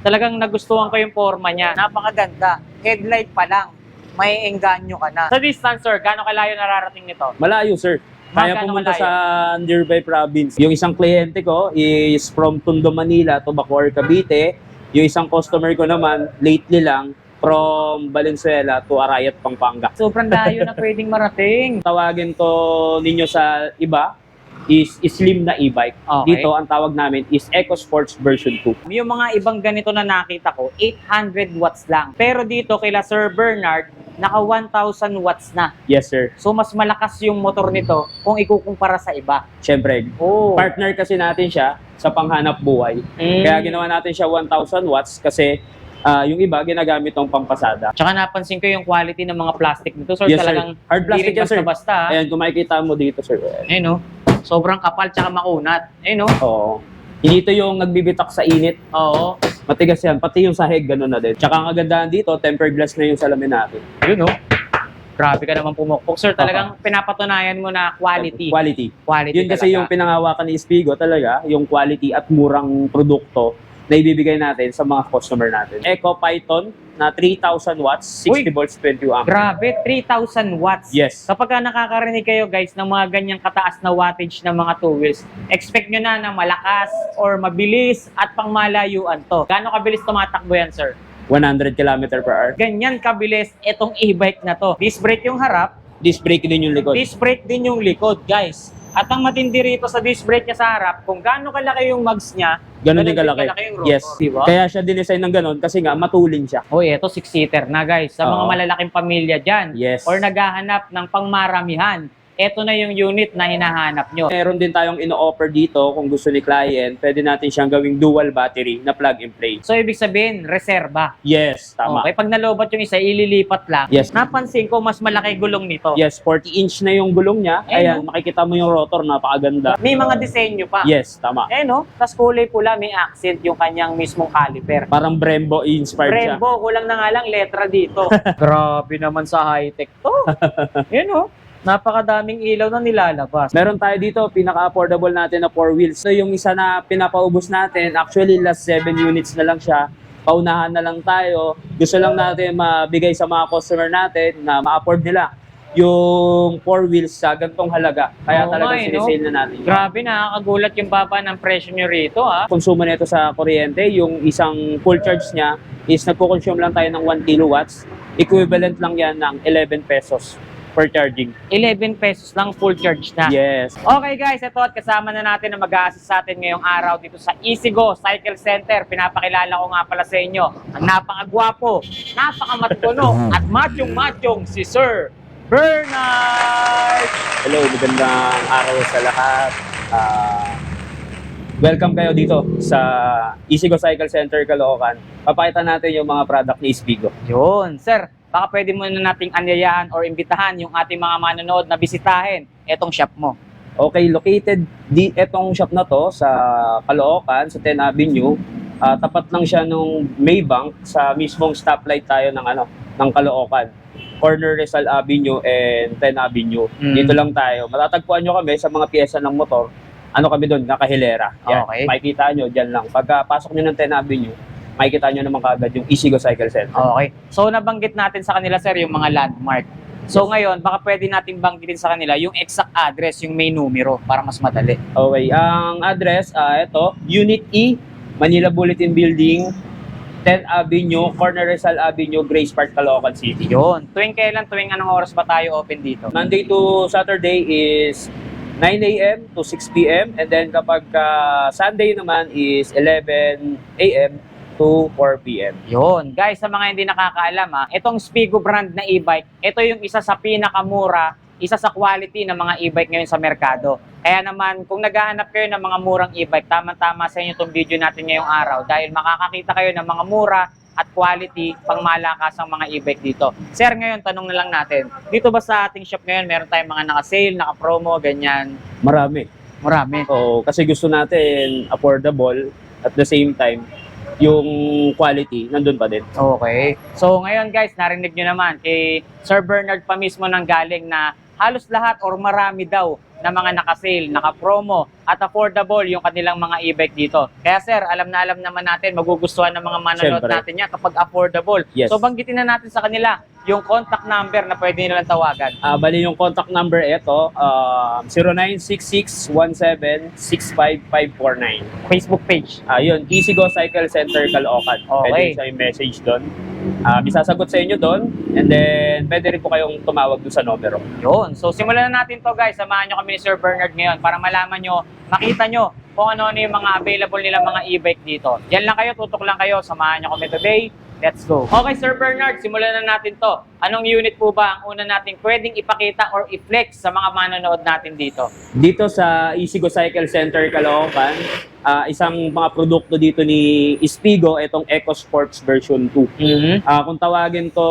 Talagang nagustuhan ko yung forma niya. Napakaganda. Headlight pa lang, may engganyo ka na. Sa distance, sir, gaano kalayo nararating nito? Malayo, sir. Kaya Magkano pumunta malayo? sa nearby province. Yung isang kliyente ko is from Tondo, Manila to Bacoor, Cavite. Yung isang customer ko naman, lately lang, from Valenzuela to Arayat, Pampanga. Sobrang layo na pwedeng marating. Tawagin to ninyo sa iba is slim na e-bike. Okay. Dito, ang tawag namin is Eco Sports version 2. Yung mga ibang ganito na nakita ko, 800 watts lang. Pero dito kila Sir Bernard, naka 1,000 watts na. Yes, sir. So mas malakas yung motor nito kung ikukumpara sa iba. Siyempre, Oh. partner kasi natin siya sa panghanap buhay. Kaya ginawa natin siya 1,000 watts kasi yung iba ginagamit ng pampasada. Tsaka napansin ko yung quality ng mga plastic nito. Sir, Yes, sir. talagang Hard plastic hindi rin yan, sir. basta-basta. Ayan, kung makikita mo dito, sir. Ayun, no? Sobrang kapal tsaka makunat. Ayun, no? Oo. Hindi ito yung nagbibitak sa init. Oo. Matigas yan. Pati yung sahig, ganun na din. Tsaka ang kagandahan dito, tempered glass na yung salamin natin. Ayun, no? Grabe ka naman pumukpok. Sir, talagang pinapatunayan mo na quality. Quality. Quality Yun kasi talaga. yung pinangawakan ni Spigo talaga, yung quality at murang produkto na ibibigay natin sa mga customer natin. Eco Python na 3,000 watts, 60 Uy! volts, 20 amp. Grabe, 3,000 watts. Yes. Kapag nakakarinig kayo guys ng mga ganyang kataas na wattage ng mga two wheels, expect nyo na na malakas or mabilis at pangmalayuan to. Gaano kabilis tumatakbo yan, sir? 100 km per hour. Ganyan kabilis itong e-bike na to. Disc brake yung harap, Disc brake din yung likod. disc brake din yung likod, guys. At ang matindi rito sa disc brake niya sa harap, kung gaano kalaki yung mags niya, Ganon din ganun kalaki. yung rotor, Yes. diba? Kaya siya dinesign ng ganon kasi nga matulin siya. Hoy, eto 6-seater na guys. Sa mga Oo. malalaking pamilya dyan, Yes. or naghahanap ng pangmaramihan, eto na yung unit na hinahanap nyo. Meron din tayong ino-offer dito kung gusto ni client, pwede natin siyang gawing dual battery na plug and play. So, ibig sabihin, reserba. Yes, tama. Okay, pag nalobat yung isa, ililipat lang. Yes. Napansin ko, mas malaki gulong nito. Yes, 40-inch na yung gulong niya. Ayun, Ayan, makikita mo yung rotor, napakaganda. May mga disenyo pa. Yes, tama. Eh no, tas kulay pula, may accent yung kanyang mismong caliper. Parang Brembo inspired siya. Brembo, kulang na nga lang letra dito. Grabe naman sa high-tech to. Yun oh, napakadaming ilaw na nilalabas. Meron tayo dito, pinaka-affordable natin na 4 wheels. So yung isa na pinapaubos natin, actually last 7 units na lang siya. Paunahan na lang tayo. Gusto lang natin mabigay sa mga customer natin na ma-afford nila yung 4 wheels sa gantong halaga. Kaya Oo talagang nga, no? sinisale na natin. Grabe, nakakagulat yung baba ng presyo nyo rito ah. Konsumo nito sa kuryente, yung isang full charge niya is nagko-consume lang tayo ng 1 kilowatts. Equivalent lang yan ng 11 pesos per charging. 11 pesos lang full charge na. Yes. Okay guys, ito at kasama na natin na mag-a-assist sa atin ngayong araw dito sa Easygo Cycle Center. Pinapakilala ko nga pala sa inyo ang napakagwapo, napakamatpuno at machong-machong si Sir Bernard! Hello, magandang araw sa lahat. Welcome kayo dito sa Easygo Cycle Center, Caloocan. Papakita natin yung mga product ni Spigo. Yun, sir, baka pwede mo na nating anyayaan or imbitahan yung ating mga manonood na bisitahin etong shop mo. Okay, located etong shop na to sa Caloocan, sa 10 Avenue. Tapat lang siya nung Maybank sa mismong stoplight tayo ng Caloocan. Corner Rizal Avenue and 10 Avenue. Dito lang tayo. Matatagpuan nyo kami sa mga piyesa ng motor. Kami doon, nakahilera. Yan, Okay. makikita nyo, dyan lang. Pagkapasok nyo ng 10 Avenue, makikita nyo naman kaagad yung Easygo Cycle Center. Okay. So nabanggit natin sa kanila sir yung mga landmark. So ngayon, baka pwede natin banggitin sa kanila yung exact address, yung may numero para mas madali. Okay, ang address, ito, Unit E, Manila Bulletin Building, 10 Avenue, Corner Rizal Avenue, Grace Park, Caloocan City. Yun. Tuwing anong oras ba tayo open dito? Monday to Saturday is 9 a.m. to 6 p.m. And then kapag Sunday naman is 11 a.m. to 4 p.m. Yun. Guys, sa mga hindi nakakaalam itong Spigo brand na e-bike, ito yung isa sa pinakamura, isa sa quality ng mga e-bike ngayon sa merkado. Kaya naman, kung naghahanap kayo ng mga murang e-bike, tamang-tama sa inyo itong video natin ngayong araw dahil makakakita kayo ng mga mura at quality pang malakas ang mga e-bike dito. Sir, ngayon, tanong na lang natin, dito ba sa ating shop ngayon, meron tayong mga naka-sale, naka-promo, ganyan? Marami. Marami. Oo, kasi gusto natin affordable at the same time, yung quality, nandun pa din. Okay. So ngayon guys, narinig nyo naman kay Sir Bernard pa mismo nang galing na halos lahat or marami daw na mga naka-sale, naka-promo, at affordable yung kanilang mga e-bike dito. Kaya sir, alam naman natin, magugustuhan ng mga manonood Syempre. natin yan kapag affordable. Yes. So banggitin na natin sa kanila yung contact number na pwede nilang tawagan. Bali yung contact number ito, 0966-17-65549. Facebook page. Yun, Easy Go Cycle Center Caloocan. Okay. Pwede sa message doon. Isasagot sa inyo doon, and then pwede rin po kayong tumawag doon sa numero. Yun. So simulan na natin to guys. Samahan nyo kami ni Sir Bernard ngayon para malaman nyo, makita nyo kung ano-ano yung mga available nila mga e-bike dito. Diyan lang kayo, tutok lang kayo. Samahan nyo kami today. Let's go. Okay, Sir Bernard, simulan na natin to. Anong unit po ba ang una nating pwedeng ipakita or i-flex sa mga manonood natin dito? Dito sa Easy Go Cycle Center Caloocan, isang mga produkto dito ni Spigo, itong Eco Sports version 2. Kung tawagin to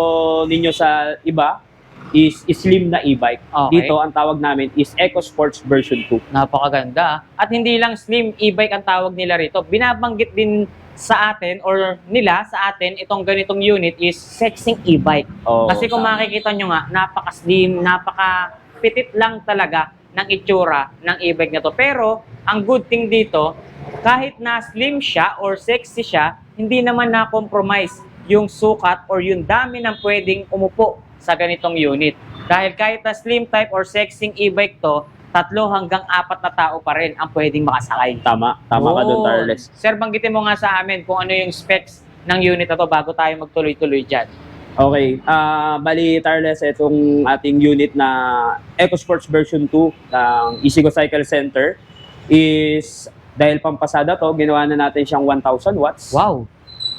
ninyo sa iba, is slim na e-bike. Okay. Dito, ang tawag namin is Eco Sports version 2. Napakaganda. At hindi lang slim e-bike ang tawag nila rito. Binabanggit din sa atin or nila sa atin itong ganitong unit is sexing e-bike. Kasi kung makikita nyo nga, napaka-slim, napaka-pitit lang talaga ng itsura ng e-bike na to. Pero, ang good thing dito, kahit na slim siya or sexy siya, hindi naman na-compromise yung sukat or yung dami ng pwedeng umupo sa ganitong unit. Dahil kahit na slim type or sexing e-bike to, 3 hanggang 4 na tao pa rin ang pwedeng makasakay. Tama ka doon, Tarles. Sir, banggitin mo nga sa amin kung ano yung specs ng unit na to bago tayo magtuloy-tuloy dyan. Okay, bali Tarles, itong ating unit na Eco Sports version 2 ng Easy Go Cycle Center is, dahil pampasada to, ginawa na natin siyang 1,000 watts. Wow!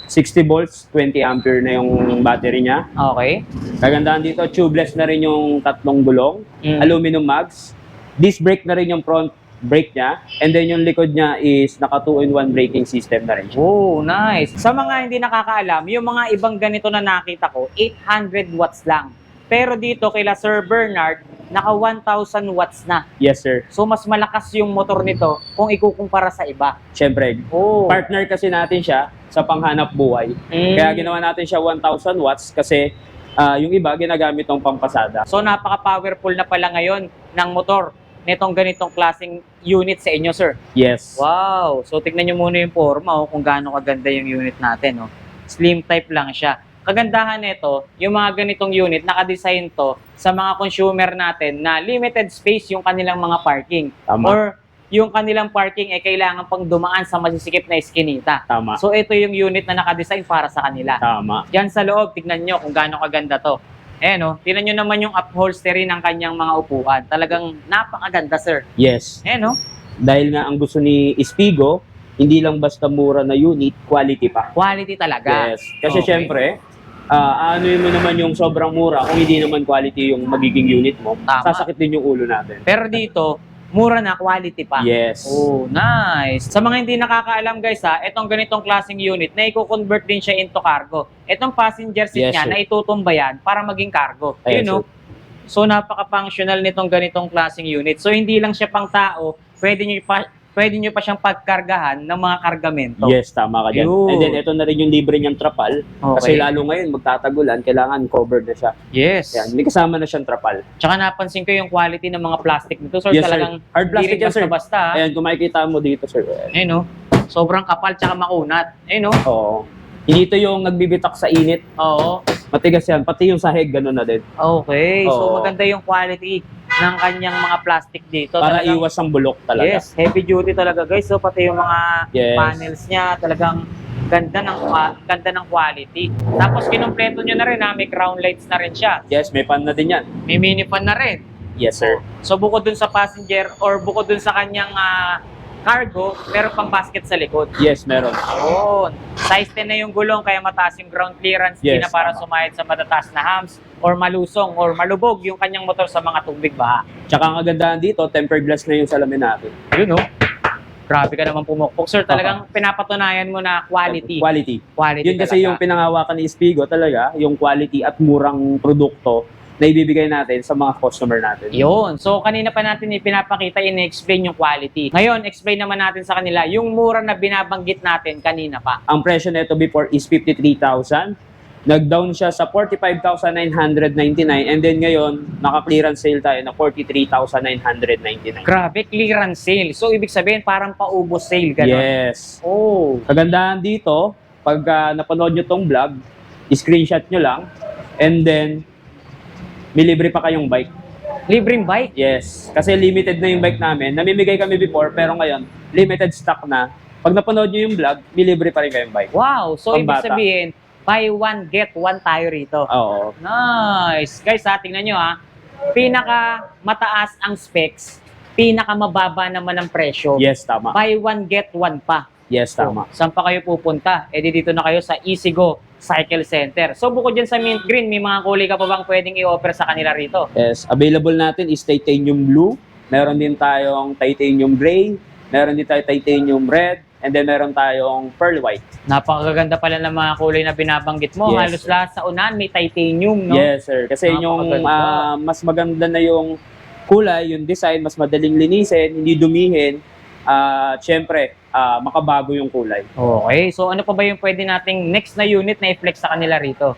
60 volts, 20 ampere na yung battery niya. Okay. Kagandahan dito, tubeless na rin yung 3 gulong, Mm. aluminum mags, disc brake na rin yung front brake niya, and then yung likod niya is naka 2-in-1 braking system na rin siya. Oh, nice. Sa mga hindi nakakaalam, yung mga ibang ganito na nakita ko, 800 watts lang. Pero dito kila Sir Bernard, naka 1,000 watts na. Yes, sir. So mas malakas yung motor nito kung ikukumpara sa iba. Siyempre, Oh. partner kasi natin siya sa panghanap buhay. Kaya ginawa natin siya 1,000 watts kasi yung iba ginagamit ng pampasada. So napaka-powerful na pala ngayon ng motor nitong ganitong klaseng unit sa inyo, sir. Yes. Wow! So tignan nyo muna yung forma kung gaano kaganda yung unit natin. Slim type lang siya. Kagandahan nito, yung mga ganitong unit, nakadesign to sa mga consumer natin na limited space yung kanilang mga parking. Tama. Or yung kanilang parking ay kailangan pang dumaan sa masisikip na iskinita. Tama. So ito yung unit na nakadesign para sa kanila. Tama. Diyan sa loob, tignan nyo kung gaano kaganda to. Tignan nyo naman yung upholstery ng kanyang mga upuan. Talagang napakaganda, sir. Yes. Dahil nga ang gusto ni Spigo, hindi lang basta mura na unit, quality pa. Quality talaga. Yes. Kasi Okay. syempre, ano mo naman yung sobrang mura kung hindi naman quality yung magiging unit mo, Tama. sasakit din yung ulo natin. Pero dito, mura na, quality pa. Yes. Oh, nice. Sa mga hindi nakakaalam guys itong ganitong klaseng unit na i-convert din siya into cargo. Itong passenger seat Yes, niya sir. na itutumba yan para maging cargo. Ayan, You know? So napaka-functional nitong ganitong klaseng unit. So hindi lang siya pang tao, pwede nyo pa siyang pagkargahan ng mga kargamento. Yes, tama ka dyan. Yun. And then ito na rin yung libre niyang trapal. Kasi lalo ngayon, magtatagulan, kailangan covered na siya. Yes. Yan, may kasama na siyang trapal. Tsaka napansin ko yung quality ng mga plastic nito. Sir, Yes, sir. talagang Hard plastic hindi rin yan, sir. basta-basta. Ayan, kung makikita mo dito, sir. Sobrang kapal tsaka makunat. Oo. Hindi ito yung nagbibitak sa init. Oo. Matigas yan. Pati yung sahig, gano'n na din. Okay. So Oo. maganda yung quality ng kanyang mga plastic dito. Para Talagang- iwas ang bulok talaga. Yes, heavy duty talaga guys. So pati yung mga Yes. panels niya talagang ganda ng quality. Tapos kinumpleto nyo na rin may crown lights na rin siya. Yes, may pan na din yan. May mini fan na rin. Yes, sir. So bukod dun sa passenger or bukod dun sa kanyang cargo, meron pang basket sa likod. Yes, meron. Yun. Size 10 na yung gulong kaya mataas yung ground clearance. Hindi Yes, na para tama. sumayad sa matataas na humps or malusong or malubog yung kanyang motor sa mga tubig baha. Tsaka ang kagandahan dito, tempered glass na yung salamin natin. Yun Grabe ka naman pumukpok. Sir, talagang pinapatunayan mo na quality. Quality. Quality Yun kasi talaga. yung pinangawakan ni Spigo talaga, yung quality at murang produkto na ibibigay natin sa mga customer natin. Yun. So, kanina pa natin pinapakita, in-explain yung quality. Ngayon, explain naman natin sa kanila yung mura na binabanggit natin kanina pa. Ang presyo nito before is 53,000. Nag-down siya sa 45,999 and then ngayon, naka-clearance sale tayo na 43,999. Grabe, clearance sale. So, ibig sabihin, parang paubos sale, gano'n? Yes. Oh. Kagandahan dito, pag napanood nyo tong vlog, screenshot nyo lang, and then, may libre pa kayong bike. Libreng bike? Yes. Kasi limited na yung bike namin. Namimigay kami before, pero ngayon, limited stock na. Pag napanood nyo yung vlog, may libre pa rin kayong bike. Wow. So, ibig Pambata. sabihin, buy one, get one tayo rito. Oo. Nice. Guys, tingnan nyo pinaka mataas ang specs, pinaka mababa naman ang presyo. Yes, tama. Buy one, get one pa. Yes, tama. So, saan pa kayo pupunta? E di dito na kayo sa Easygo Cycle Center. So, bukod dyan sa mint green, may mga kulay ka pa bang pwedeng i-offer sa kanila rito? Yes. Available natin is titanium blue. Meron din tayong titanium gray. Meron din tayong titanium red. And then meron tayong pearl white. Napakaganda pala ng mga kulay na binabanggit mo. Yes, Halos lahat sa unahan may titanium, no? Yes, sir. Kasi yung Napakaganda. mas maganda na yung kulay, yung design, mas madaling linisin, hindi dumihin. Siyempre, makabago yung kulay. Okay. So, ano pa ba yung pwede nating next na unit na i-flex sa kanila rito?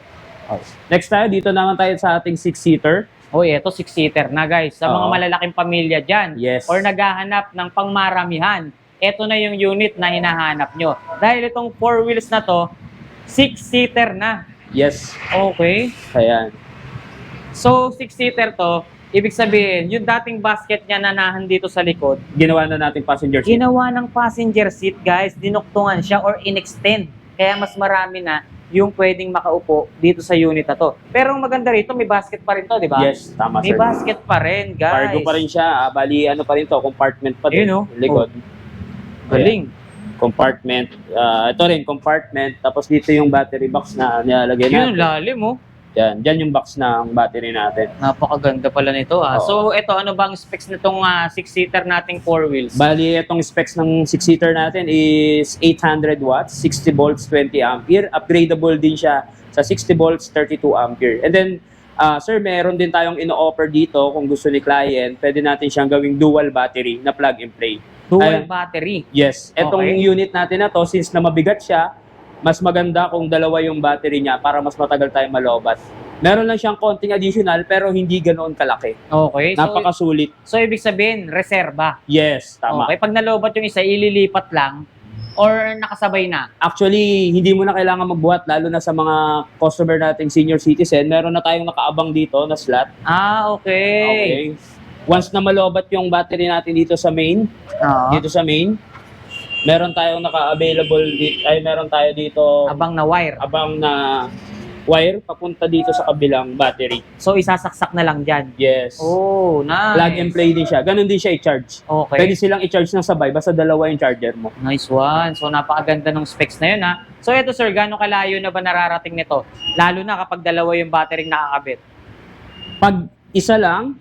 Next tayo, dito naman tayo sa ating 6-seater. Oh, eto 6-seater na, guys. Sa mga Oo. malalaking pamilya dyan. Yes. Or naghahanap ng pangmaramihan. Ito na yung unit na hinahanap nyo. Dahil itong 4 wheels na to, 6-seater na. Yes. Okay. Ayan. So, 6-seater to, ibig sabihin, yung dating basket niya na dito sa likod, Ginawa na natin passenger seat. ginawa ng passenger seat, guys. Dinuktungan siya or in-extend. Kaya mas marami na yung pwedeng makaupo dito sa unit na to. Pero ang maganda rito, may basket pa rin to, di ba? Yes, tama, May sir. basket pa rin, guys. Cargo pa rin siya. Bali, ano pa rin to, compartment pa din. Ayun, oh. Likod. Galing. Compartment. Ito rin, compartment. Tapos dito yung battery box na nilalagay Yun, natin. lalim, oh. Yan, dyan yung box ng battery natin. Napakaganda pala nito, Oo. So, ito, ano bang specs nitong 6-seater nating 4 wheels? Bali, itong specs ng 6-seater natin is 800 watts, 60 volts, 20 ampere. Upgradable din siya sa 60 volts, 32 ampere. And then, sir, meron din tayong ino-offer dito kung gusto ni client. Pwede natin siyang gawing dual battery na plug and play. Dual Ayan. battery. Yes, etong Okay. unit natin na to, since na mabigat siya, mas maganda kung dalawa yung battery niya para mas matagal tayong malobat. Meron lang siyang konting additional pero hindi ganoon kalaki. Okay. Napakasulit. So, ibig sabihin, reserba. Yes, tama. Okay. Pag nalobat yung isa, ililipat lang or nakasabay na. Actually, hindi mo na kailangan magbuhat lalo na sa mga customer nating senior citizen. Meron na tayong nakaabang dito na slot. Okay. Once na malobat yung battery natin dito sa main, meron tayong naka-available dito, meron tayo dito Abang na wire. abang na wire papunta dito sa kabilang battery. So, isasaksak na lang dyan. Yes. Oh, nice. Plug and play din siya. Ganon din siya i-charge. Okay. Pwede silang i-charge ng sabay, basta dalawa yung charger mo. Nice one. So, napakaganda ng specs na yun, ha? So, ito, sir, gaano kalayo na ba nararating nito? Lalo na kapag dalawa yung battery nakakabit. Pag isa lang,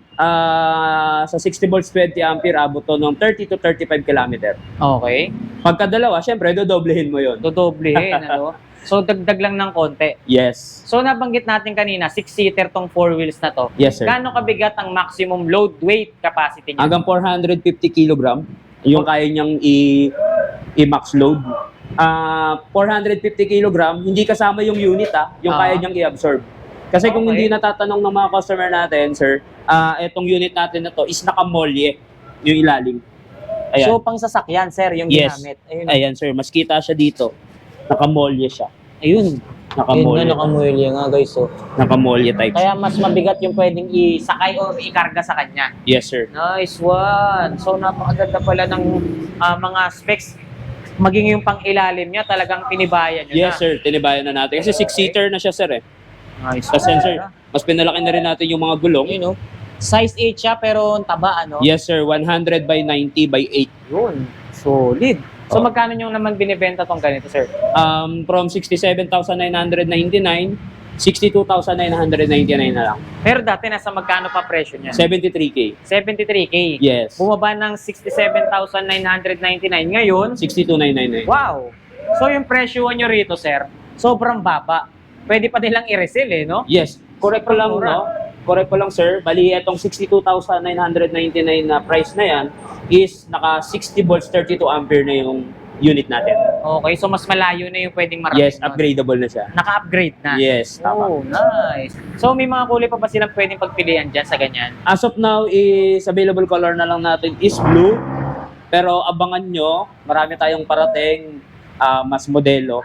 sa 60 volts 20 ampere, abot to ng 30 to 35 kilometer. Okay. Pagka dalawa, syempre, dodoblehin mo yon. Dodoblehin, ano? So, dagdag lang ng konti. Yes. So, nabanggit natin kanina, 6-seater tong 4 wheels na to. Yes, sir. Gaano kabigat ang maximum load weight capacity niya? Hanggang 450 kilogram, yung kaya niyang i-max load. 450 kilogram, hindi kasama yung unit, yung kaya niyang i-absorb. Kasi kung Okay. hindi natatanong ng mga customer natin, sir, etong unit natin na to is nakamolye yung ilalim. Ayan. So, pang sasakyan, sir, yung Yes. ginamit. Ayun. Ayan, sir, mas kita siya dito. Nakamolye siya. Ayun. Nakamolye. nakamulya nga, guys. So, Nakamolye type. kaya mas mabigat yung pwedeng isakay o ikarga sa kanya. Yes, sir. Nice one. So, napakaganda pala ng mga specs. Maging yung pang-ilalim niya, talagang tinibayan niya Yes, sir. Tinibayan na natin. Kasi 6-seater na siya, sir, eh. Nice Sa sensor. Mas pinalaki na rin natin yung mga gulong. You know, size 8 siya, pero ang taba, ano? Yes, sir. 100 by 90 by 8. Yun. Solid. So, Oh. magkano yung naman binibenta tong ganito, sir? From 67,999, 62,999 na lang. Pero dati, nasa magkano pa presyo niya? 73K. 73K. Yes. Bumaba ng 67,999. Ngayon, 62,999. wow! So, yung presyo nyo rito, sir, sobrang baba. Pwede pa nilang i-resell, eh, no? Yes. Correct ko lang, no? Correct ko lang, sir. Bali, itong 62,999 na price na yan is naka 60 volts, 32 ampere na yung unit natin. Okay, so mas malayo na yung pwedeng marating. Yes, upgradable na siya. Naka-upgrade na. Yes, tama. Oh, nice. So may mga kulay pa ba silang pwedeng pagpilian dyan sa ganyan? As of now, is available color na lang natin is blue. Pero abangan nyo, marami tayong parating mas modelo,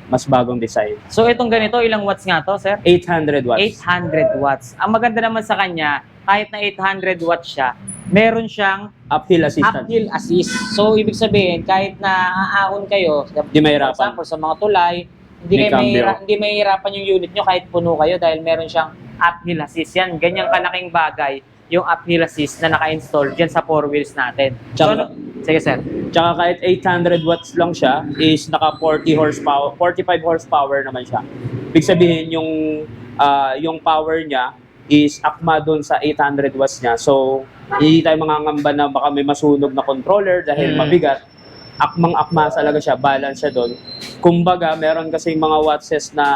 mas bagong design. So itong ganito, ilang watts nga to, sir? 800 watts. 800 watts. Ang maganda naman sa kanya, kahit na 800 watts siya, meron siyang Uphill assistance. uphill assist. So ibig sabihin, kahit na aahon kayo, Di for mahirapan. example, sa mga tulay, May cambio. hindi mahihirapan yung unit nyo kahit puno kayo dahil meron siyang uphill assist. Yan, ganyang kalaking bagay yung uphill assist na naka-install dyan sa 4 wheels natin. So, Tsaka- sige sir. Tsaka kahit 800 watts lang siya, is naka 40 horsepower, 45 horsepower naman siya. Ibig sabihin, yung power niya is akma doon sa 800 watts niya. So, hindi tayo mangangamba na baka may masunog na controller dahil mabigat. Akmang-akma talaga siya, balance siya doon. Kumbaga, meron kasing mga wattses na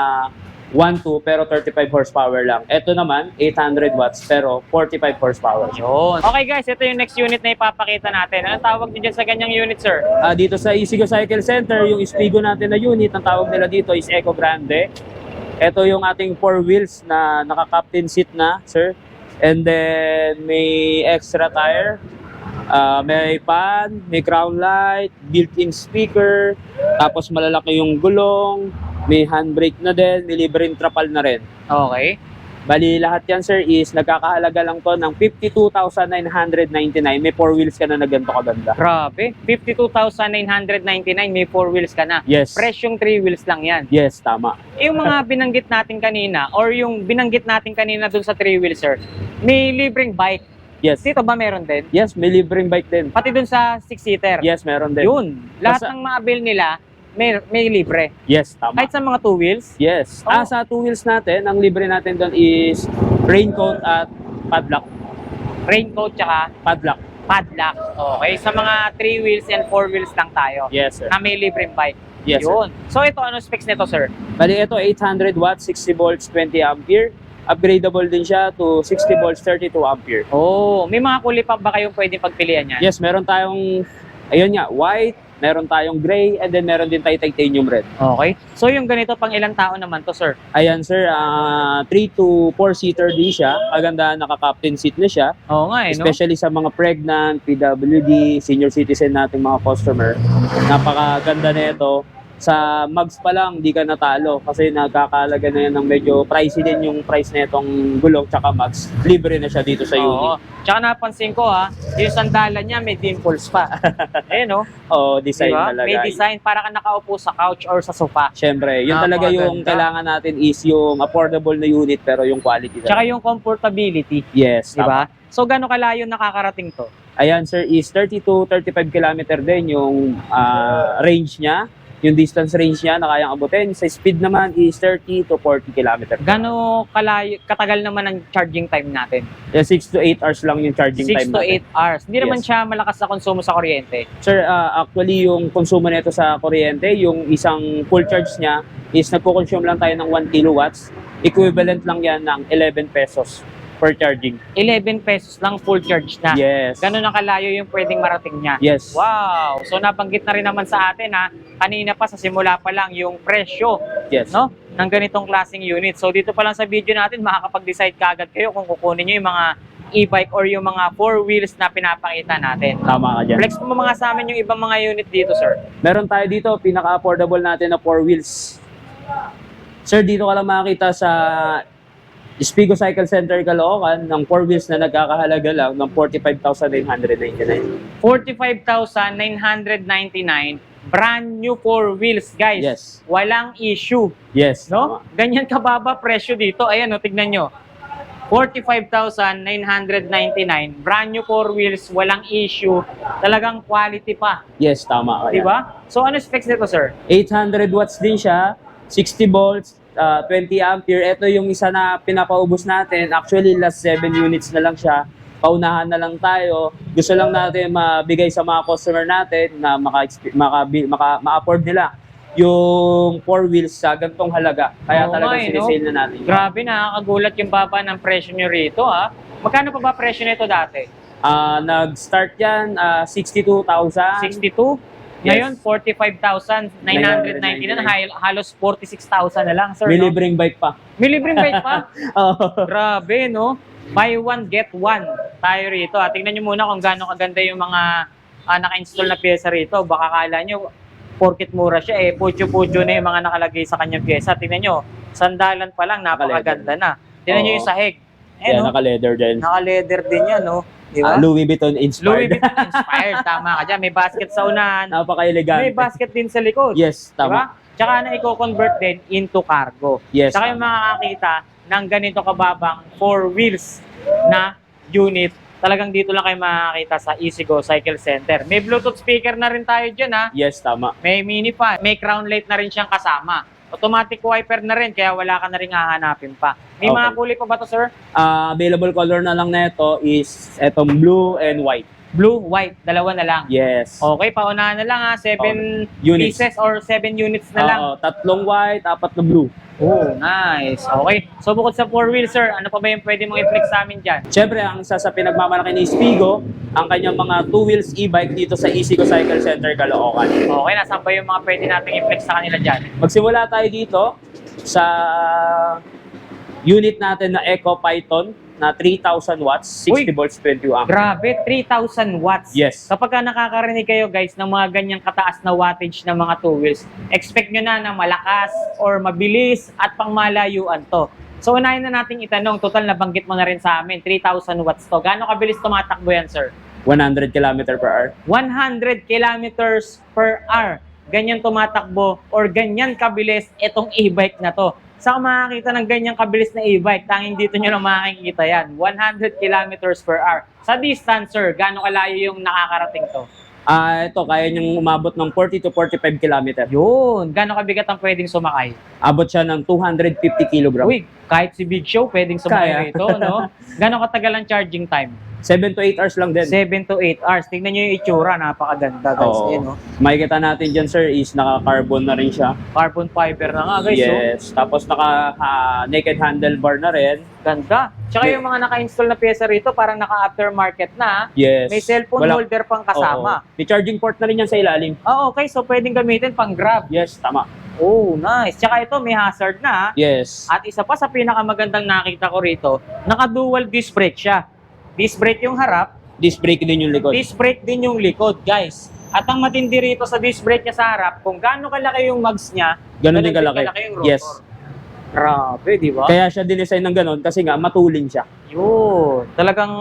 1.2 pero 35 horsepower lang. Ito naman, 800 watts pero 45 horsepower. Yun. Okay guys, ito yung next unit na ipapakita natin. Anong tawag niyo dyan sa ganyang unit, sir? Dito sa Easygo Cycle Center, yung Spigo natin na unit, ang tawag nila dito is Eco Grande. Ito yung ating 4 wheels na naka-captain seat na, sir. And then may extra tire, may fan, may crown light, built-in speaker, tapos malalaki yung gulong, may handbrake na din, may libreng trapal na rin. Okay. Bali, lahat yan, sir, is nagkakahalaga lang to ng 52,999. May 4 wheels ka na ganito kaganda. Grabe. 52,999, may 4 wheels ka na. Yes. Presyong 3 wheels lang yan. Yes, tama. Yung mga binanggit natin kanina, or yung binanggit natin kanina dun sa 3 wheels, sir, may libreng bike. Yes. Dito ba meron din? Yes, may libreng bike din. Pati dun sa 6-seater? Yes, meron din. Yun. Lahat Basta- ng mga bill nila, may libre. Yes, tama. Kahit sa mga 2 wheels? Yes. Oh. Sa 2 wheels natin, ang libre natin doon is raincoat at padlock. Raincoat tsaka Padlock. padlock. Okay. Sa mga 3 wheels and 4 wheels lang tayo. Yes, sir. Na may libreng bike. Yes, sir. Yun. So ito, ano specs nito, sir? Bali, ito 800 watts, 60 volts, 20 ampere. Upgradable din siya to 60 volts, 32 ampere. Oh, may mga kulay pa ba kayong pwedeng pagpilian yan? Yes, meron tayong, ayun nga, white, meron tayong gray, and then meron din tayong titanium red. Okay. So yung ganito, pang ilang tao naman to, sir? Ayan, sir, 3 to 4 seater din siya. Maganda, naka-captain seat na siya. Oo nga no? Especially sa mga pregnant, PWD, senior citizen nating mga customer. Napakaganda na ito. Sa mugs pa lang, di ka natalo kasi nagkakalaga na yan ng medyo pricey din yung price na itong gulong tsaka mugs. Libre na siya dito sa Oo. unit. Tsaka napansin ko yung sandalan niya may dimples pa. Ayun no? Oo, design Diba? talaga. May design para ka nakaupo sa couch or sa sofa. Siyempre, yun talaga yung Napakaganda. kailangan natin is yung affordable na unit pero yung quality Tsaka talaga. yung comfortability. Yes, Di tama. ba? So gano'ng kalayo nakakarating to? Ayan, sir, is 30 to 35 kilometer din yung range niya. Yung distance range niya na kayang abutin. Sa speed naman is 30 to 40 kilometer. Gano'ng katagal naman ang charging time natin? 6 to 8 hours lang yung charging 6 time to natin. 8 hours. Hindi naman Yes. siya malakas sa konsumo sa kuryente. Sir, actually yung konsumo nito sa kuryente, yung isang full charge niya is nagko-consume lang tayo ng 1 kilowatts. Equivalent lang yan ng 11 pesos per charging. 11 pesos lang full charge na. Yes. Gano'n na kalayo yung pwedeng marating niya. Yes. Wow! So nabanggit na rin naman sa atin kanina pa sa simula pa lang yung presyo, Yes. no? Ng ganitong klaseng unit. So dito pa lang sa video natin, makakapag-decide kaagad kayo kung kukunin nyo yung mga e-bike or yung mga 4 wheels na pinapakita natin. Tama ka dyan. Flex mo mga sa amin yung ibang mga unit dito, sir. Meron tayo dito, pinaka-affordable natin na 4 wheels. Sir, dito ka lang makakita sa Spigo Cycle Center, Caloocan, ng 4 wheels na nagkakahalaga lang ng 45,999. 45,999, brand new 4 wheels, guys. Yes. Walang issue, Yes. no? Ganyan kababa presyo dito. Ayan, tignan nyo. 45,999, brand new 4 wheels, walang issue. Talagang quality pa, Yes, tama ka di yan. ba? So ano specs nito, sir? 800 watts din siya, 60 volts, 20 ampere. Ito yung isa na pinapaubos natin. Actually, last 7 units na lang siya. Paunahan na lang tayo. Gusto lang natin mabigay sa mga customer natin na ma-afford nila yung 4 wheels sa gantong halaga. Kaya Oo talagang nga, sinisale na natin. Grabe, nakakagulat yung baba ng presyo nyo rito, Magkano pa ba presyo nito dati? Nag-start yan, 62,000. 62? Ngayon, 45,999 na, halos 46,000 na lang, sir. May No? libreng bike pa. May libreng bike pa. Oo. Grabe, no? Buy one, get one tayo rito. Tingnan nyo muna kung gaano kaganda yung mga naka-install na pyesa rito. Baka kala nyo, porkit mura siya, pucho-pucho na yung mga nakalagay sa kanyang pyesa. Tingnan nyo, sandalan pa lang, napakaganda na. Tingnan nyo yung sahig. Yan, naka-leather din. Naka-leather din yan, no? Di ba? Louis Vuitton Louis inspired. Vuitton inspired, tama ka dyan. May basket sa unahan, Napaka-elegante. may basket din sa likod. Yes, Diba? tama. Tsaka na i-convert din into cargo. Yes. Tsaka yung makakakita ng ganito kababang 4 wheels na unit, talagang dito lang kayo makakita sa EasyGo Cycle Center. May Bluetooth speaker na rin tayo dyan, ha? Yes, tama. May mini fan, may crown light na rin siyang kasama. Automatic wiper na rin, kaya wala ka na rin hahanapin pa. May mga Okay. kulay pa ba to, sir? Available color na lang na ito is etong blue and white. Blue, white, dalawa na lang. Yes. Okay, paunahan na lang, ha? 7 Units. pieces or 7 units na lang. Oo, 3 white, 4 na blue. Oh, nice. Okay. So bukod sa 4-wheel, sir, ano pa ba yung pwede mong i-flex sa amin dyan? Siyempre, ang isa sa pinagmamalaki ni Spigo, ang kanyang mga 2 wheels e-bike dito sa EasyGo Cycle Center, Caloocan. Okay, nasaan ba yung mga pwede nating i-flex sa kanila dyan? Magsimula tayo dito sa unit natin na Eco Python na 3,000 watts, 60 Uy! volts, 20 amps. Grabe, 3,000 watts. Yes. Kapag ka nakakarinig kayo guys ng mga ganyang kataas na wattage ng mga 2 wheels, expect nyo na malakas or mabilis at pangmalayuan to. So unahin na nating itanong, total nabanggit mo na rin sa amin, 3,000 watts to. Gaano kabilis tumatakbo yan, sir? 100 km per hour. 100 kilometers per hour. Ganyan tumatakbo or ganyan kabilis itong e-bike na to. Saan makakita ng ganyang kabilis na e-bike? Tanging dito nyo lang makikita yan. 100 kilometers per hour. Sa distance, sir, gaano kalayo yung nakakarating to? Ito, kaya niyang umabot ng 40 to 45 km. Yun. Gaano kabigat ang pwedeng sumakay? Abot siya ng 250 kg. Uy, kahit si Big Show pwedeng sumakay Kaya. rito, no? Gaano katagal ang charging time? 7 to 8 hours lang din. 7 to 8 hours. Tingnan nyo yung itsura. Napakaganda, guys. Oo. Ayan, no? Makikita natin dyan, sir, is naka-carbon na rin siya. Carbon fiber na nga, guys. Oh. Yes. Tapos naka-naked handlebar na rin. Ganda. Tsaka yung mga naka-install na pyesa rito, parang naka-aftermarket na. Yes. May cellphone holder pang kasama. Oo. May charging port na rin yan sa ilalim. Ah, okay. So, pwedeng gamitin pang grab. Yes, tama. Oh, nice. Tsaka ito, may hazard na. Yes. At isa pa sa pinakamagandang nakita ko rito, naka-dual disc brake siya. Disc brake yung harap, Disc brake din yung likod. disc brake din yung likod, guys. At ang matindi rito sa disc brake niya sa harap, kung gaano kalaki yung mags niya, Ganun din kalaki. yung rotor. Yes. Grabe, di ba? Kaya siya dinesign ng ganun kasi nga matulin siya. Yun. Talagang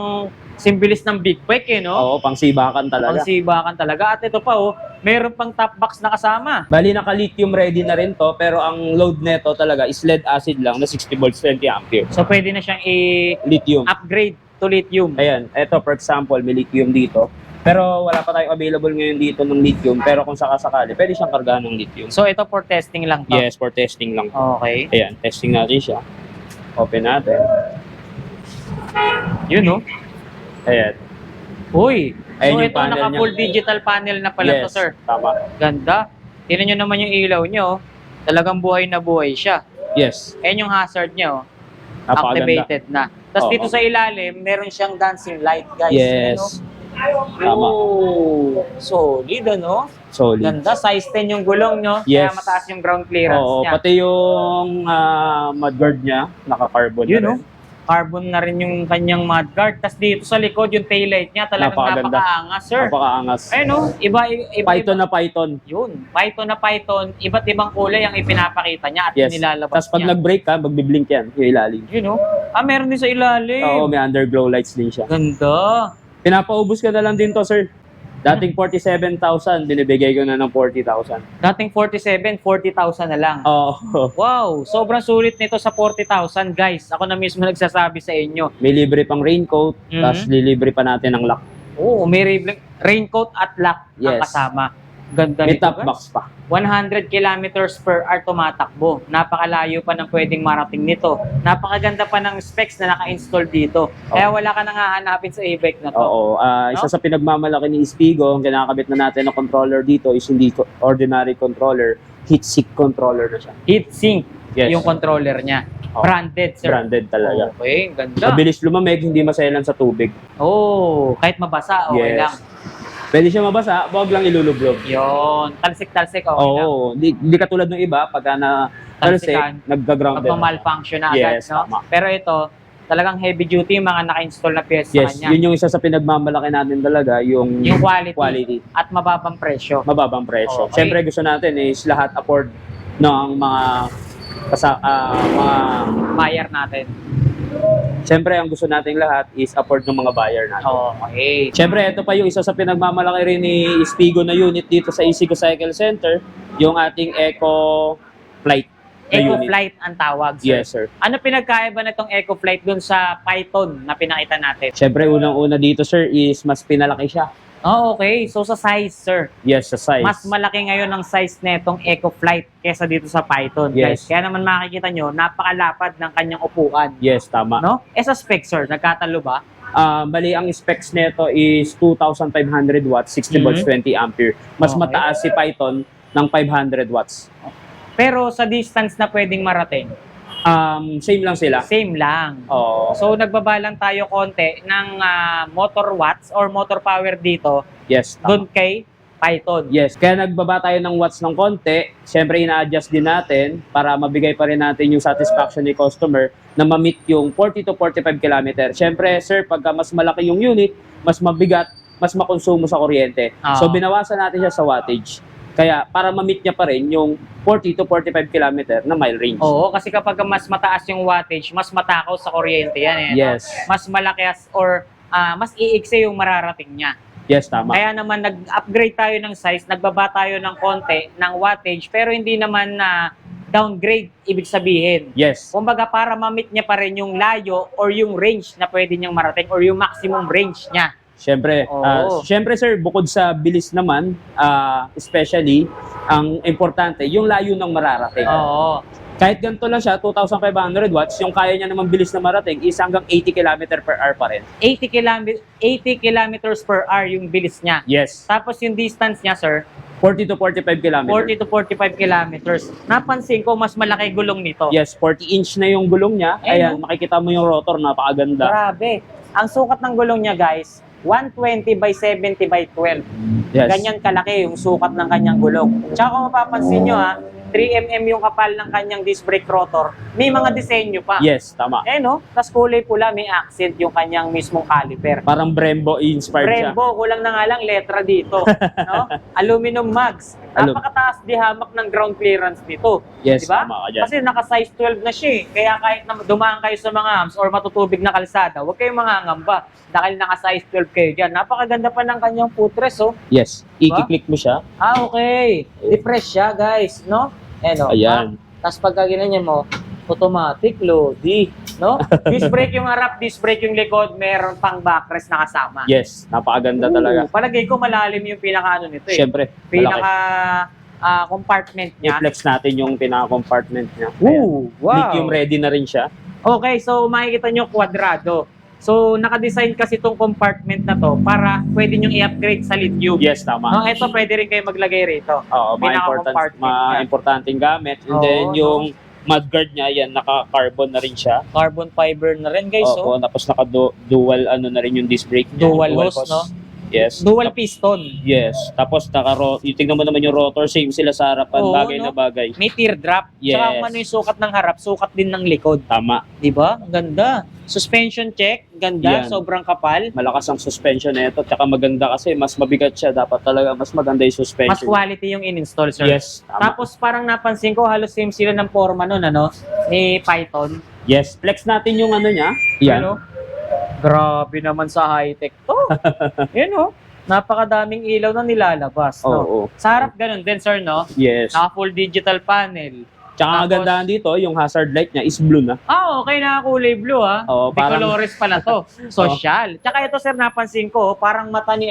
simbilis ng big bike, eh, no? Oo, pang sibakan talaga. Pangsibakan talaga. At ito pa, oh, meron pang top box na kasama. Bali, naka-lithium ready na rin to, pero ang load neto talaga is lead acid lang na 60 volts, 20 ampere. So, pwede na siyang i-upgrade Lithium. to lithium. Ayan, eto for example, may lithium dito. Pero wala pa tayong available ngayon dito ng lithium, pero kung sakasakali, pwede siyang kargahan ng lithium. So, ito for testing lang to. Yes, for testing lang. Okay. Ayan, testing natin siya. Open natin. Yun, no? Ayan. Uy. Ayan So, yung ito, panel naka-full niya. digital panel na pala to, Yes, sir. tama. Ganda. Tingnan nyo naman yung ilaw nyo. Talagang buhay na buhay siya. Yes, Ayan yung hazard nyo. napakaganda. Activated na. Tapos Oo. dito sa ilalim, meron siyang dancing light, guys. Yes, Ano? tama. Oh, solid, ano? Solid. Ganda. Size 10 yung gulong nyo. Kaya Yes. mataas yung ground clearance Oo, niya. pati yung mudguard niya, naka-carbon Yun, na no? rin. Carbon na rin yung kanyang mudguard. Tapos dito sa likod, yung taillight niya, talagang Napakaganda. napakaangas, sir. Napakaangas. Ayun, no? Iba, Python na Python. Yun. Python na Python. Iba't ibang kulay ang ipinapakita niya at Yes. nilalabas Tapos pag niya. nag-brake ka, magbiblink yan, yung ilalim. Yun, no? Ah, meron din sa ilalim. Oo, may underglow lights din siya. Ganda. Pinapaubos ka na lang din to, sir. Dating 47,000, binibigay ko na ng 40,000. Dating 47, 40,000 na lang. Oo. Wow, sobrang sulit nito sa 40,000, guys. Ako na mismo nagsasabi sa inyo. May libre pang raincoat, Mhm. tapos lilibre pa natin ng lock. Oo, may raincoat at lock ang Yes. kasama. Ganda May nito, top guys. box pa. 100 kilometers per hour tumatakbo. Napakalayo pa ng pwedeng marating nito. Napakaganda pa ng specs na naka-install dito. Kaya wala ka nang hahanapin sa e-bike na to. Oo. Isa sa pinagmamalaki ni Spigo, ang kinakabit na natin na controller dito is hindi ordinary controller, heat-seek controller na siya. Heatsink Yes. yung controller niya. Oo. Branded, sir. Branded talaga. Okay, ganda. Mabilis lumamig, hindi maselan sa tubig. Oh, kahit mabasa, okay Yes. lang. Pwede siya mabasa, wag lang ilulublog. Yun. Talsik-talsik, okay lang. Oo, di katulad ng iba, pagka na talsik, Talsikan. nagga-grounded. Magma-malfunction na agad, Yes, no? tama. Pero ito, talagang heavy duty yung mga naka-install na pyesa Yes, kanya. yun yung isa sa pinagmamalaki natin talaga, yung Yung quality, quality. at mababang presyo. Mababang presyo. Okay. Siyempre gusto natin is lahat afford ng mga mga Buyer natin. siyempre ang gusto nating lahat is afford ng mga buyer natin. Okay. Siyempre ito pa yung isa sa pinagmamalaki rin ni Spigo na unit dito sa Easygo Cycle Center, yung ating Eco Flight na unit. EcoFlight ang tawag, sir. Yes, sir. Ano pinagkaiba na itong EcoFlight dun sa Python na pinakita natin? Siyempre unang-una dito sir is mas pinalaki siya. Oh, okay. So sa size, sir. Yes, sa size. Mas malaki ngayon ang size netong EcoFlight kesa dito sa Python, guys. Yes. Kaya naman makikita nyo, napakalapad ng kanyang upuan. Yes, tama. No? Eh sa spec, sir, nagkatalo ba? Bali, ang specs nito is 2,500 watts, 60 volts, 20 ampere. Mas Okay. mataas si Python ng 500 watts. Pero sa distance na pwedeng marating, Same lang sila. same lang. Oo. So nagbaba lang tayo konti ng motor watts or motor power dito Yes, tama. doon kay Python. Yes, kaya nagbaba tayo ng watts ng konti. Siyempre, ina-adjust din natin para mabigay pa rin natin yung satisfaction ni customer na ma-meet yung 40 to 45 km. Siyempre, sir, pagka mas malaki yung unit, mas mabigat, mas makonsumo sa kuryente. Ah. So, binawasan natin siya sa wattage. Kaya, para ma-meet niya pa rin yung 40 to 45 km na mile range. Oo, kasi kapag mas mataas yung wattage, mas matakaw sa kuryente yan eh. no? Yes. Mas malaki or mas iiksi yung mararating niya. Yes, tama. Kaya naman nag-upgrade tayo ng size, nagbaba tayo ng konti ng wattage, pero hindi naman na downgrade, ibig sabihin. Yes. Kumbaga para ma-meet niya pa rin yung layo or yung range na pwede niyang marating or yung maximum range niya. Siyempre, Oo. siyempre sir, bukod sa bilis naman, especially, ang importante, yung layo ng mararating. Oo. Kahit ganito lang siya, 2,500 watts, yung kaya niya naman bilis na marating is hanggang 80 km per hour pa rin. 80 kilometers per hour yung bilis niya. Yes. Tapos yung distance niya, sir, 40 to 45 km. 40 to 45 kilometers. Napansin ko, mas malaki gulong nito. Yes, 40 inch na yung gulong niya. Ayan, makikita mo yung rotor, napakaganda. Grabe. Ang sukat ng gulong niya, guys, 120 by 70 by 12. Yes. Ganyan kalaki yung sukat ng kanyang gulong. Tsaka kung mapapansin nyo 3mm yung kapal ng kanyang disc brake rotor. May mga disenyo pa. Yes, tama. No? Tapos kulay pula, may accent yung kanyang mismong caliper. Parang Brembo inspired siya. Brembo, kulang na nga lang letra dito. No? Aluminum mags. Napakataas di hamak ng ground clearance nito. Yes, Diba? tama ka dyan. Kasi naka-size 12 na siya eh. Kaya kahit na dumaan kayo sa mga hams or matutubig na kalsada, huwag kayong mangangamba. Dahil naka-size 12 kayo dyan. Napakaganda pa ng kanyang footrest, oh. Yes, i-click mo siya. Okay. Depress siya, guys. No? Ayan. Tapos pagka ginanyan mo, automatic loading. No? Disc brake yung harap, disc brake yung likod, meron pang backrest na kasama. Yes, napakaganda talaga. Palagay ko malalim yung pinaka nito eh. Siyempre, malaki. Pinaka compartment niya. I-flex natin yung pinaka-compartment niya. Wow. Lithium ready na rin siya. Okay, so makikita nyo kwadrado. So, naka-design kasi itong compartment na to para pwede nyo i-upgrade sa lithium. Yes, tama. No, ito pwede rin kayo maglagay rito. Oo, Pinaka-compartment niya. importanteng gamit. And Oo, then no? yung mudguard niya, yan, naka-carbon na rin siya. Carbon fiber na rin, guys. Oo, tapos naka-dual ano na rin yung disc brake niya. Dual hose, no? Yes. Dual piston. Yes. Tapos yung tingnan mo naman yung rotor, same sila sa harapan, Oo, bagay no? na bagay. May teardrop. Yes. Tsaka kung ano yung sukat ng harap, sukat din ng likod. Tama. Diba? Ang ganda. Suspension check. Ganda. Yan. Sobrang kapal. Malakas ang suspension nito, tsaka maganda kasi mas mabigat siya. Dapat talaga mas maganda yung suspension. Mas quality yung in-install, sir. Yes, tama. Tapos parang napansin ko, halos same sila ng forma nun, ano? Ni Python. Yes, flex natin yung ano niya. Yan. Ano? Grabe naman sa high-tech to. Yan, oh. Napakadaming ilaw na nilalabas, no? Oo. Sa harap ganun din, sir, no? Yes. Naka full digital panel. Tsaka ang Tapos- kagandahan dito, yung hazard light niya is blue na. Okay na kulay blue, ha? Oo, parang- Bicolores pala to. Social. Tsaka ito, sir, napansin ko, parang mata ni,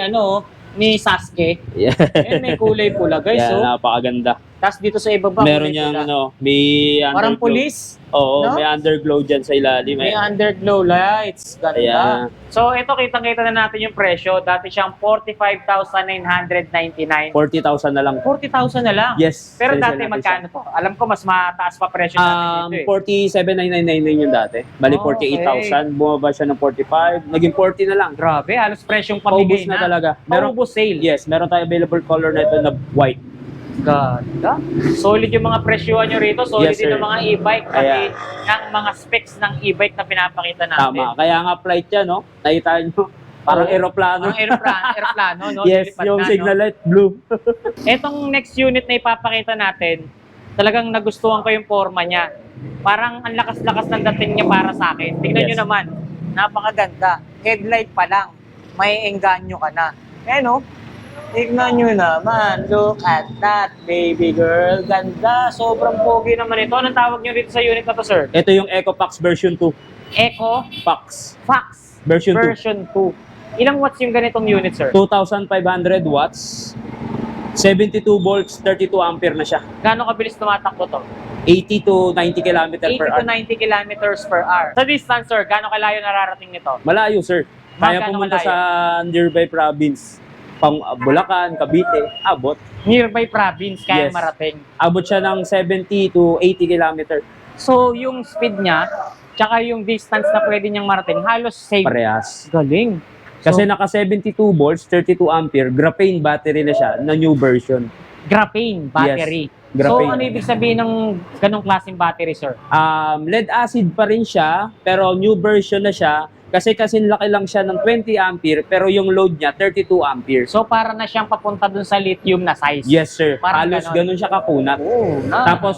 ni Sasuke. Yeah. Yan, may kulay pula, guys, Yan, oh. napakaganda. Tapos dito sa ibaba, Meron kulay niyang pula. ano, may Parang underglow. police. Oo, no? may underglow dyan sa ilalim. May Eh. underglow lights. Ganda. Ayan. So, ito, kitang-kita na natin yung presyo. Dati siyang 45,999. 40,000 na lang. 40,000 na lang. Yes. Pero sinisell dati natin magkano to? Alam ko, mas mataas pa presyo natin dito eh. 47,999 yung dati. Bali, Oh, okay. 48,000. Bumaba siya ng 45. Naging 40 na lang. Grabe, halos presyong Paubos pamigay na na. talaga. Meron, Paubos sale. yes, meron tayo available color na ito na white. Ganda. Solid yung mga presyuhan nyo rito. Solid Yes, din sir. yung mga e-bike. Pati Ayan. ng mga specs ng e-bike na pinapakita natin. Tama. Kaya nga flight yan, no? Nakita nyo. Parang Oo. aeroplano. Ang aeroplano, no? Yes, Lilipad yung na, signal no? light blue. Etong next unit na ipapakita natin, talagang nagustuhan ko yung forma niya. Parang ang lakas-lakas ng dating niya para sa akin. Tingnan Yes. nyo naman, napakaganda. Headlight pa lang, may engganyo ka na. Eh no? Tignan nyo naman. Look at that, baby girl. Ganda. Sobrang pogi naman ito. Anong tawag nyo dito sa unit na to, sir? Ito yung EcoPax version 2. Eco Pax. Fox Version 2. version 2. Ilang watts yung ganitong unit, sir? 2,500 watts. 72 volts, 32 ampere na siya. Gano'ng kabilis tumatakbo to? 80 to 90 km 80 per to hour. 90 kilometers per hour. Sa distance, sir, gano'ng kalayo nararating nito? Malayo, sir. Kaya Magkano pumunta malayo? sa nearby province. Pang Bulacan, Cavite, abot. Nearby province, kaya Yes. marating. Abot siya ng 70 to 80 km. So, yung speed niya, tsaka yung distance na pwede niyang marating, halos same. Parehas. Galing. Kasi So, naka 72 volts, 32 ampere, graphene battery na siya na new version. graphene battery. Graphene. So, ano ibig sabihin ng ganong klaseng battery, sir? Lead acid pa rin siya, pero new version na siya. Kasi laki lang siya ng 20 ampere, pero yung load niya 32 ampere. So, para na siyang papunta dun sa lithium na size. Yes, sir. Parang Halos ganon. ganun siya kakunat. Oh, nice. Tapos,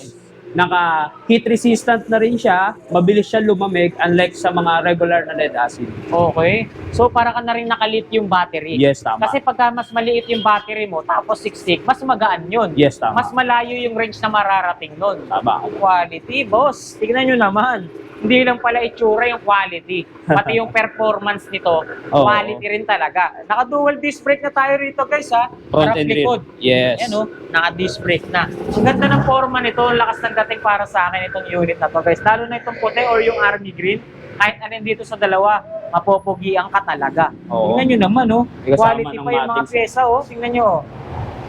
naka heat resistant na rin siya, mabilis siya lumamig unlike sa mga regular na lead acid. Okay. So, para ka na rin naka-lithium battery. Yes, tama. Kasi pagka mas maliit yung battery mo, tapos 6 mas magaan yun. Yes, tama. Mas malayo yung range na mararating nun. Tama. Quality, boss. Tignan nyo naman. Hindi lang pala itsura yung quality. Pati yung performance nito, Oo. quality rin talaga. Naka-dual disc brake na tayo rito, guys, ha? Front Harap and likod. rear. Yes. Ayan, oh, naka-disc brake na. Ang ganda ng forma nito, ang lakas ng dating para sa akin itong unit na to, guys. Lalo na itong puti or yung army green. Kahit alin dito sa dalawa, mapopogian ka talaga. Oo. Tingnan nyo naman, oh. May kasama Quality ng pa yung mga matings. pyesa, oh. Tingnan nyo, oh.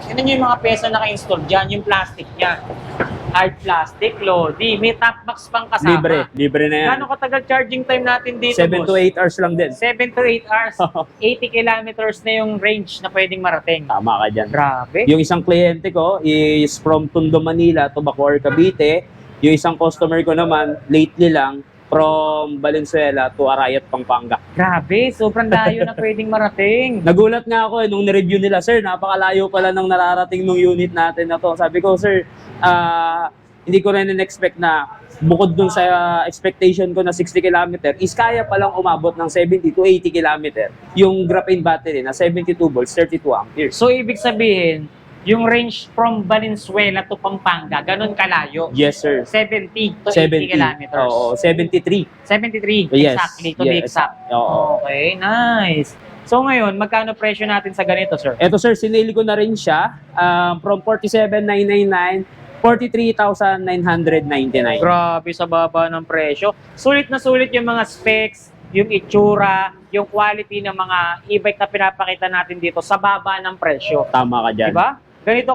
Tingnan nyo yung mga pyesa naka-install dyan, yung plastic niya. Hard plastic, Lodi. May top box pang kasama. Libre. Libre na yan. Gano'ng katagal charging time natin dito, 7 to 8 hours lang din. 7 to 8 hours. 80 kilometers na yung range na pwedeng marating. Tama ka dyan. Grabe. Yung isang kliyente ko is from Tondo, Manila to Bacoor, Cavite. Yung isang customer ko naman, lately lang, from Valenzuela to Arayat, Pampanga. Grabe. Sobrang layo na pwedeng marating. Nagulat nga ako nung nireview nila, sir, napakalayo pala ng nararating ng unit natin na to. Sabi ko, sir, hindi ko rin in-expect na bukod dun sa expectation ko na 60 km, is kaya palang umabot ng 70 to 80 km. Yung graphene battery na 72 volts, 32 amperes. So, ibig sabihin, yung range from Valenzuela to Pampanga, ganun kalayo. Yes, sir. 70 to 80 70. kilometers. Oo, 73. 73, Yes. exactly, to be Yes. exact. Oo. Okay, nice. So ngayon, magkano presyo natin sa ganito, sir? Eto sir, sinili ko na rin siya from 47,999, 43,999. Grabe sa baba ng presyo. Sulit na sulit yung mga specs, yung itsura, yung quality ng mga e-bike na pinapakita natin dito sa baba ng presyo. Tama ka dyan. Diba? Ganito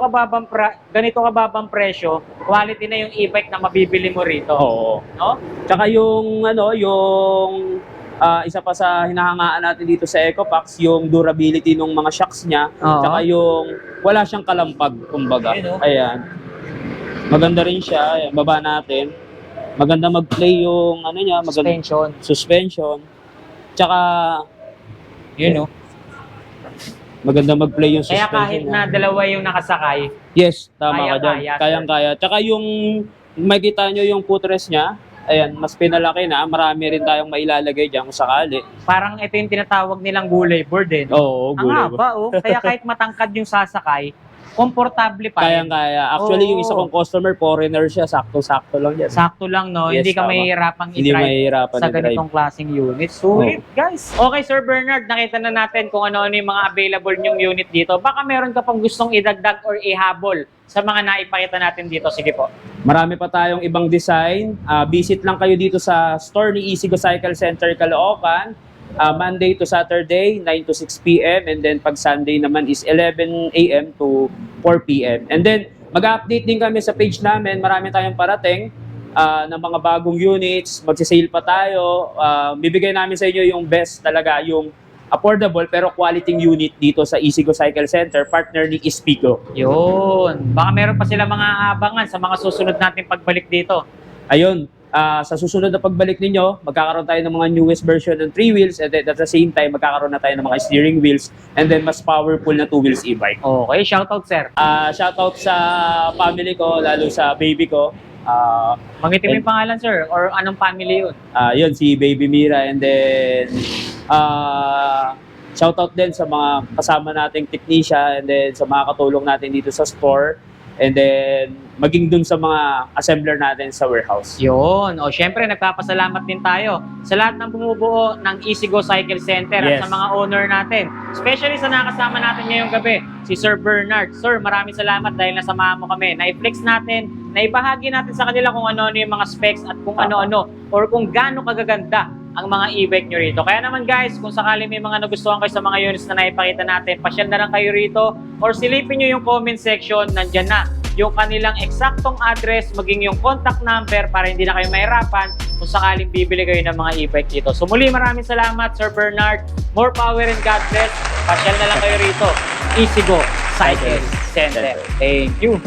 kababang presyo, quality na yung e-bike na mabibili mo rito. Oo. No? Tsaka yung isa pa sa hinahangaan natin dito sa EcoPax, yung durability ng mga shocks niya, Oo. tsaka yung wala siyang kalampag, kumbaga. Ayun, oh. Ayan. Maganda rin siya. Ayan, baba natin. Maganda mag-play yung ano niya, maganda suspension. Tsaka Yun, no? maganda mag-play yung Kaya suspension. kahit na dalawa yung nakasakay, Yes, tama ka dyan. Kaya-kaya, sir. Kayang-kaya. Tsaka yung makikita nyo yung footrest niya, ayan, mas pinalaki na. Marami rin tayong mailalagay dyan kung sakali. parang ito yung tinatawag nilang gulay board, eh. Oo, Ang haba, oh. Kaya kahit matangkad yung sasakay, komportable pa rin. Kayang-kaya. Actually, yung isa kong customer, foreigner siya, sakto-sakto lang yan. Sakto lang, no? Yes, Hindi ka tama. mahihirapang Hindi i-drive mahihirapan sa i-drive. ganitong klaseng unit. Sulit, guys. Okay, Sir Bernard, nakita na natin kung ano-ano yung mga available nyong unit dito. Baka meron ka pang gustong idagdag or ihabol sa mga naipakita natin dito. Sige po. Marami pa tayong ibang design. Visit lang kayo dito sa store ni Easygo Cycle Center, Caloocan. Monday to Saturday, 9 to 6 p.m. And then pag Sunday naman is 11 a.m. to 4 p.m. And then mag-update din kami sa page namin. Marami tayong parating ng mga bagong units. Magsisale pa tayo. Bibigay namin sa inyo yung best talaga, yung affordable pero quality unit dito sa Easygo Cycle Center, partner ni Ispigo. Yun. Baka meron pa sila mga abangan sa mga susunod natin pagbalik dito. Ayun, sa susunod na pagbalik ninyo, magkakaroon tayo ng mga newest version ng 3 wheels and then at the same time, magkakaroon na tayo ng mga steering wheels and then mas powerful na 2 wheels e-bike. Okay, shoutout, sir. Shoutout sa family ko, lalo sa baby ko. Magitin mo yung pangalan, sir, or anong family yun? Yun, si Baby Mira. And then, shoutout din sa mga kasama nating technician and then sa mga katulong natin dito sa store. And then, maging dun sa mga assembler natin sa warehouse. Yun. O, syempre, nagpapasalamat din tayo sa lahat ng bumubuo ng Easygo Cycle Center at Yes. sa mga owner natin. Especially sa nakasama natin ngayong gabi, si Sir Bernard. Sir, maraming salamat dahil nasamahan mo kami. Na-flex natin, naibahagi natin sa kanila kung ano-ano yung mga specs at kung ano-ano or kung gaano kagaganda ang mga e-bike nyo rito. Kaya naman guys, kung sakali may mga nagustuhan kayo sa mga units na naipakita natin, pasyal na lang kayo rito or silipin nyo yung comment section, nandyan na yung kanilang eksaktong address, maging yung contact number para hindi na kayo mahirapan kung sakaling bibili kayo ng mga e-bike dito. So muli, maraming salamat Sir Bernard. More power and God bless. Pasyal na lang kayo rito. Easygo Cycle Center. Thank you.